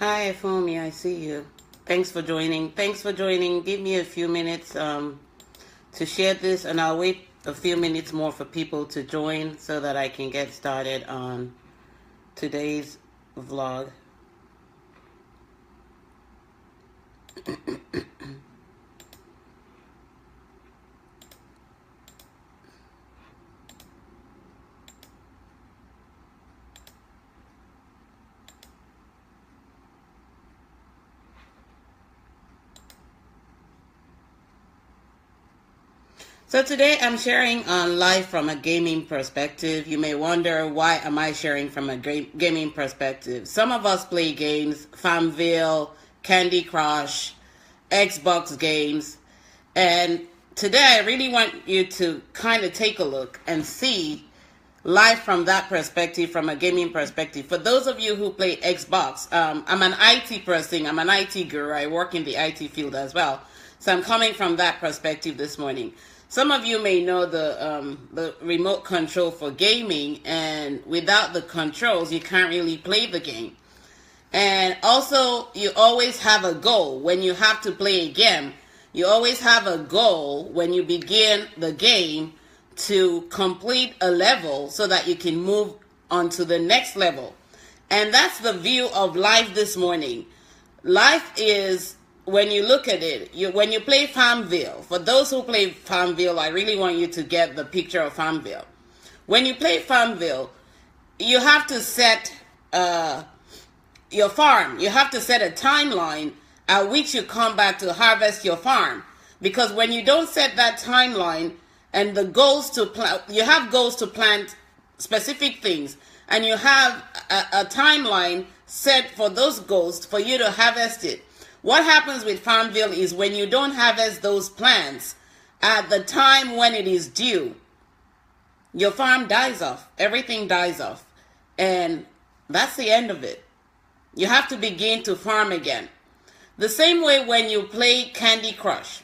Hi, Fumi, I see you. Thanks for joining. Thanks for joining. Give me a few minutes to share this, and I'll wait a few minutes more for people to join so that I can get started on today's vlog. So today I'm sharing on life from a gaming perspective. You may wonder, why am I sharing from a gaming perspective? Some of us play games, Farmville, Candy Crush, Xbox games, and today I really want you to kind of take a look and see life from that perspective, from a gaming perspective. For those of you who play Xbox, I'm an IT person, I'm an IT guru, I work in the IT field as well. So I'm coming from that perspective this morning. Some of you may know the remote control for gaming, and without the controls, you can't really play the game. And also, you always have a goal when you have to play a game. You always have a goal when you begin the game to complete a level so that you can move on to the next level. And that's the view of life this morning. Life is, when you look at it, when you play Farmville, for those who play Farmville, I really want you to get the picture of Farmville. When you play Farmville, you have to set your farm. You have to set a timeline at which you come back to harvest your farm. Because when you don't set that timeline and the goals to plant, you have goals to plant specific things, and you have a timeline set for those goals for you to harvest it. What happens with Farmville is when you don't harvest those plants at the time when it is due, your farm dies off. Everything dies off. And that's the end of it. You have to begin to farm again. The same way when you play Candy Crush.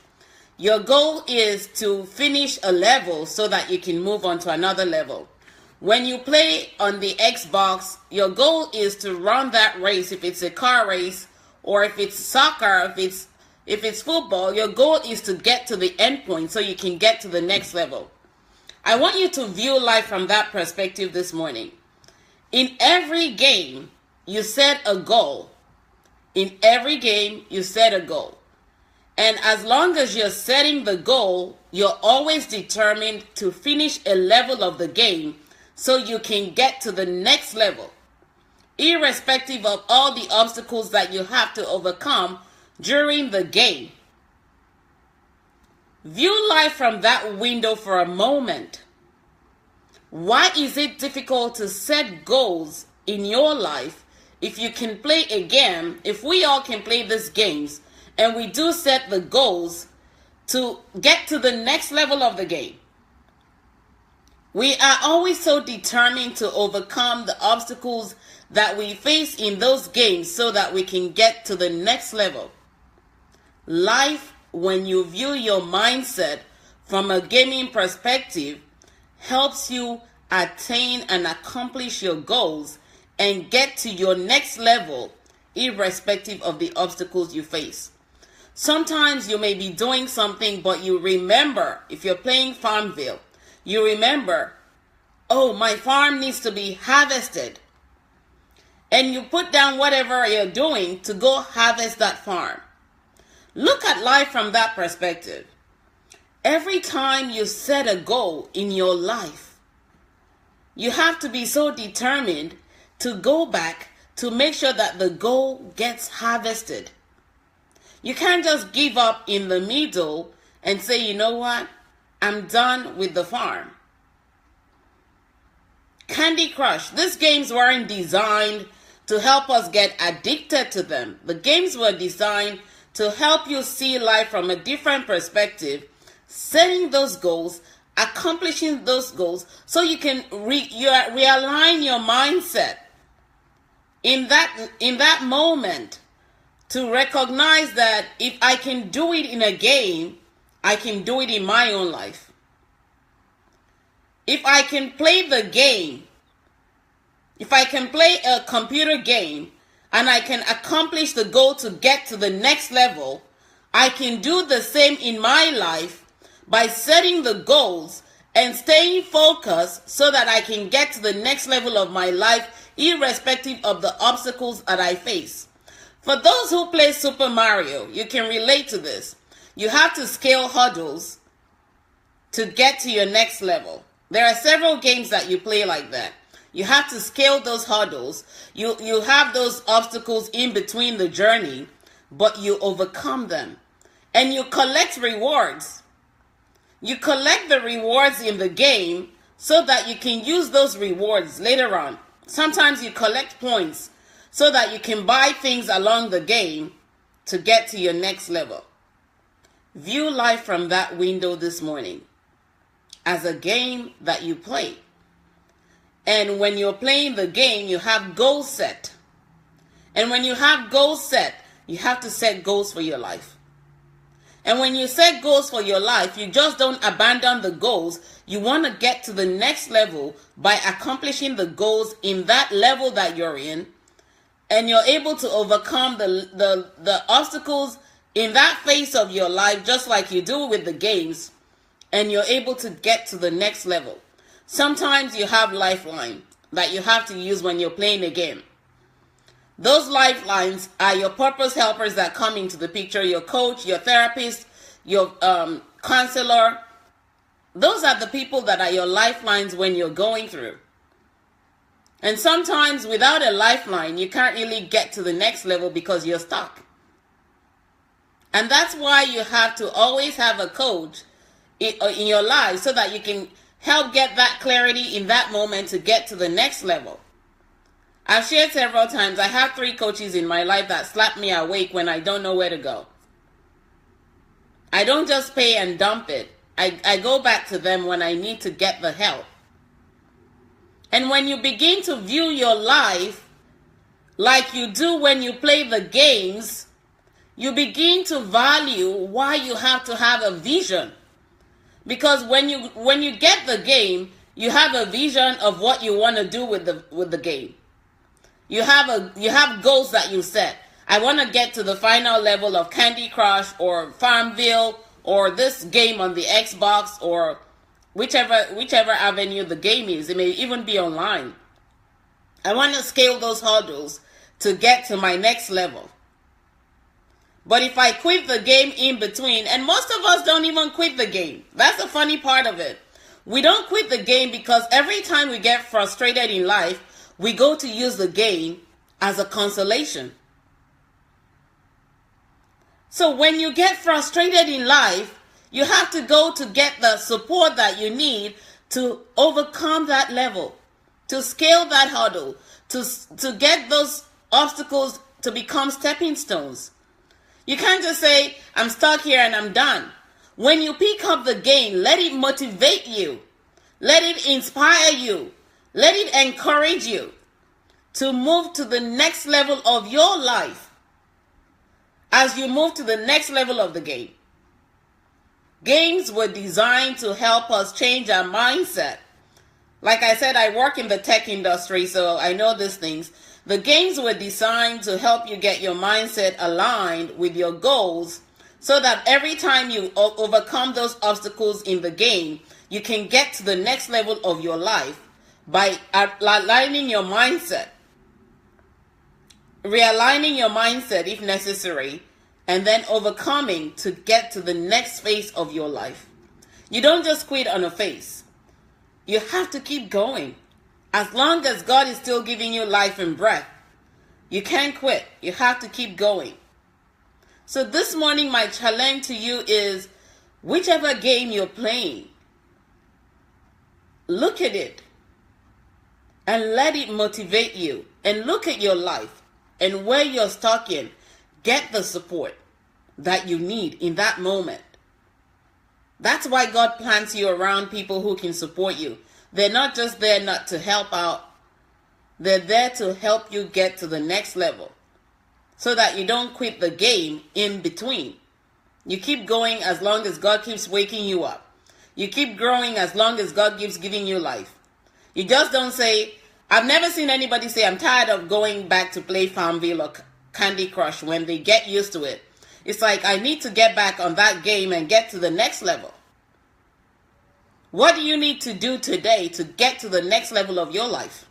Your goal is to finish a level so that you can move on to another level. When you play on the Xbox, your goal is to run that race. If it's a car race, or if it's soccer, if it's football, your goal is to get to the end point so you can get to the next level. I want you to view life from that perspective this morning. In every game, you set a goal. In every game, you set a goal. And as long as you're setting the goal, you're always determined to finish a level of the game so you can get to the next level, irrespective of all the obstacles that you have to overcome during the game. View life from that window for a moment. Why is it difficult to set goals in your life if you can play a game, if we all can play these games, and we do set the goals to get to the next level of the game? We are always so determined to overcome the obstacles that we face in those games so that we can get to the next level. Life, when you view your mindset from a gaming perspective, helps you attain and accomplish your goals and get to your next level, irrespective of the obstacles you face. Sometimes you may be doing something, but you remember, if you're playing Farmville, you remember, oh, my farm needs to be harvested. And you put down whatever you're doing to go harvest that farm. Look at life from that perspective. Every time you set a goal in your life, you have to be so determined to go back to make sure that the goal gets harvested. You can't just give up in the middle and say, you know what, I'm done with the farm. Candy Crush. These games weren't designed to help us get addicted to them. The games were designed to help you see life from a different perspective, setting those goals, accomplishing those goals, so you can realign your mindset in that moment to recognize that if I can do it in a game, I can do it in my own life. If I can play the game, if I can play a computer game, and I can accomplish the goal to get to the next level, I can do the same in my life by setting the goals and staying focused so that I can get to the next level of my life, irrespective of the obstacles that I face. For those who play Super Mario, you can relate to this. You have to scale hurdles to get to your next level. There are several games that you play like that. You have to scale those hurdles. You have those obstacles in between the journey, but you overcome them. And you collect rewards. You collect the rewards in the game so that you can use those rewards later on. Sometimes you collect points so that you can buy things along the game to get to your next level. View life from that window this morning as a game that you play. And when you're playing the game, you have goals set. And when you have goals set, you have to set goals for your life. And when you set goals for your life, you just don't abandon the goals. You want to get to the next level by accomplishing the goals in that level that you're in. And you're able to overcome the obstacles in that phase of your life, just like you do with the games. And you're able to get to the next level. Sometimes you have Lifeline that you have to use when you're playing a game. Those lifelines are your purpose helpers that come into the picture, your coach, your therapist, your counselor. Those are the people that are your lifelines when you're going through. And sometimes without a lifeline, you can't really get to the next level because you're stuck. And that's why you have to always have a coach in your life so that you can help get that clarity in that moment to get to the next level. I've shared several times, I have 3 coaches in my life that slap me awake when I don't know where to go. I don't just pay and dump it. I go back to them when I need to get the help. And when you begin to view your life like you do when you play the games, you begin to value why you have to have a vision. Because when you get the game, you have a vision of what you want to do with the game. You have goals that you set. I want to get to the final level of Candy Crush or Farmville or this game on the Xbox or whichever avenue the game is. It may even be online. I want to scale those hurdles to get to my next level. But if I quit the game in between, and most of us don't even quit the game. That's the funny part of it. We don't quit the game because every time we get frustrated in life, we go to use the game as a consolation. So when you get frustrated in life, you have to go to get the support that you need to overcome that level, to scale that hurdle, to get those obstacles to become stepping stones. You can't just say, I'm stuck here and I'm done. When you pick up the game, let it motivate you. Let it inspire you. Let it encourage you to move to the next level of your life as you move to the next level of the game. Games were designed to help us change our mindset. Like I said, I work in the tech industry, so I know these things. The games were designed to help you get your mindset aligned with your goals so that every time you overcome those obstacles in the game, you can get to the next level of your life by aligning your mindset, realigning your mindset if necessary, and then overcoming to get to the next phase of your life. You don't just quit on a phase. You have to keep going. As long as God is still giving you life and breath, you can't quit. You have to keep going. So this morning, my challenge to you is, whichever game you're playing, look at it and let it motivate you. And look at your life and where you're stuck in. Get the support that you need in that moment. That's why God plants you around people who can support you. They're not just there not to help out. They're there to help you get to the next level so that you don't quit the game in between. You keep going as long as God keeps waking you up. You keep growing as long as God keeps giving you life. You just don't say, I've never seen anybody say, I'm tired of going back to play Farmville or Candy Crush when they get used to it. It's like, I need to get back on that game and get to the next level. What do you need to do today to get to the next level of your life?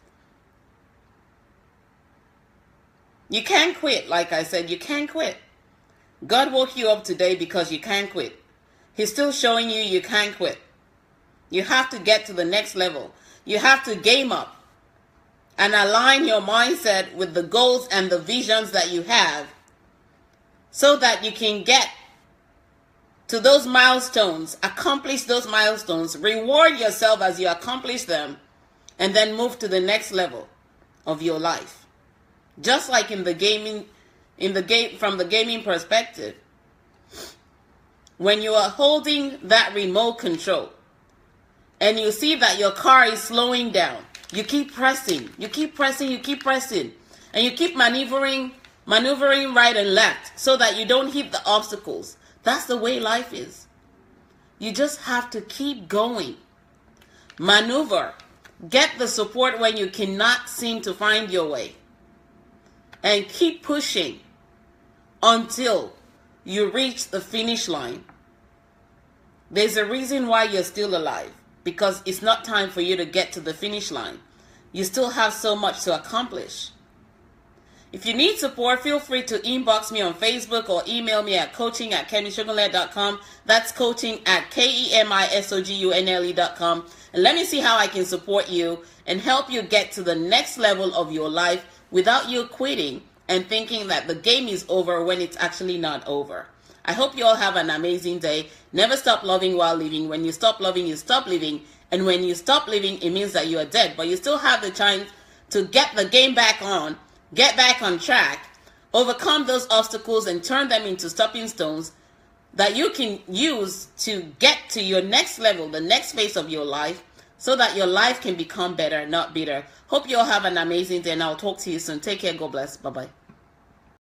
You can't quit. Like I said, you can't quit. God woke you up today because you can't quit. He's still showing you you can't quit. You have to get to the next level. You have to game up and align your mindset with the goals and the visions that you have so that you can get to those milestones, accomplish those milestones, reward yourself as you accomplish them, and then move to the next level of your life. Just like in the gaming, from the gaming perspective, when you are holding that remote control and you see that your car is slowing down, you keep pressing, you keep pressing, you keep pressing, and you keep maneuvering right and left so that you don't hit the obstacles. That's the way life is. You just have to keep going. Maneuver. Get the support when you cannot seem to find your way. And keep pushing until you reach the finish line. There's a reason why you're still alive. Because it's not time for you to get to the finish line. You still have so much to accomplish. If you need support, feel free to inbox me on Facebook or email me at coaching@kemisogunle.com. That's coaching@KEMISOGUNLE.com. And let me see how I can support you and help you get to the next level of your life without you quitting and thinking that the game is over when it's actually not over. I hope you all have an amazing day. Never stop loving while living. When you stop loving, you stop living. And when you stop living, it means that you are dead. But you still have the chance to get the game back on. Get back on track, overcome those obstacles and turn them into stepping stones that you can use to get to your next level, the next phase of your life, so that your life can become better, not bitter. Hope you all have an amazing day, and I'll talk to you soon. Take care. God bless. Bye-bye.